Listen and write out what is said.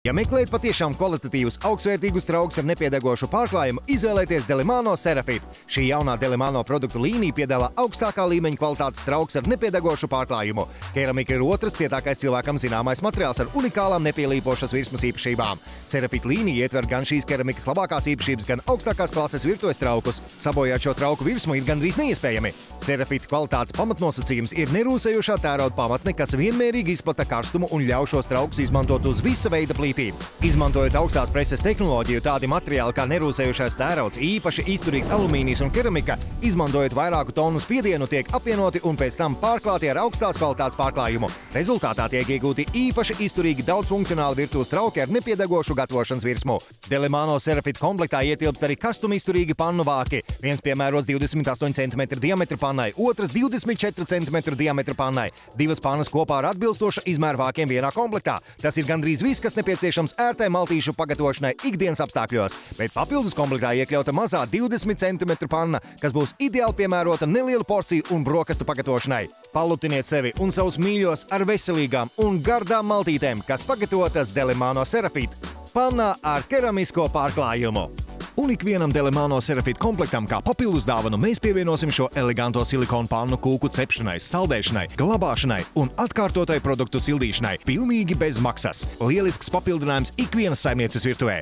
Ja meklējat patiešām kvalitatīvus, augstvērtīgus traukus ar nepiedegošu pārklājumu, izvēlieties Delimano Serafit. Šī jaunā Delimano produktu līnija piedāvā augstākā līmeņa kvalitātes traukus ar nepiedegošu pārklājumu. Keramika ir otrs cietākais cilvēkam zināmais materiāls ar unikālām nepielīpošas virsmas īpašībām. Serafit līnija ietver gan šīs keramikas labākās īpašības, gan augstākās klases virtuves traukus. Sabojāt šo trauku virsmu ir gandrīz neiespējami. Serafit kvalitātes pamatnosacījums ir nerūsējošā tērauda pamatne, kas vienmērīgi izplata karstumu un ļauj šos traukus izmantot uz visa veida plītību. Izmantojot augstās preses tehnoloģiju, tādi materiāli kā nerūsējošais tērauds, īpaši izturīgs alumīnijs un keramika, izmantojot vairāku tonu spiedienu, tiek apvienoti un pēc tam pārklāti ar augstās kvalitātes pārklājumu. Rezultātā tiek iegūti īpaši izturīgi daudzfunkcionāli virtuves trauki ar nepiedegošu gatavošanas virsmu. Delimano Serafit komplektā ietilpst arī kastumizturīgi pannu vāki. Viens piemērots 28 cm diametra pannai, otrs 24 cm diametra pannai. Divas pannas kopā ar atbilstoša izmēra vākiem vienā komplektā. Tas ir gandrīz viss, kas nepieciešams ērtai maltīšu pagatavošanai ikdienas apstākļos, bet papildus komplektā iekļauta mazā 20 cm panna, kas būs ideāli piemērota nelielu porciju un brokastu pagatavošanai. Palutiniet sevi un savus mīļos ar veselīgām un gardām maltītēm, kas pagatavotas Delimano Serafit pannā ar keramisko pārklājumu. Un ikvienam Delimano Serafit komplektam kā papildus dāvanu mēs pievienosim šo eleganto silikonu pannu kūku cepšanai, saldēšanai, glabāšanai un atkārtotai produktu sildīšanai pilnīgi bez maksas. Lielisks papildinājums ikvienas saimnieces virtuvē.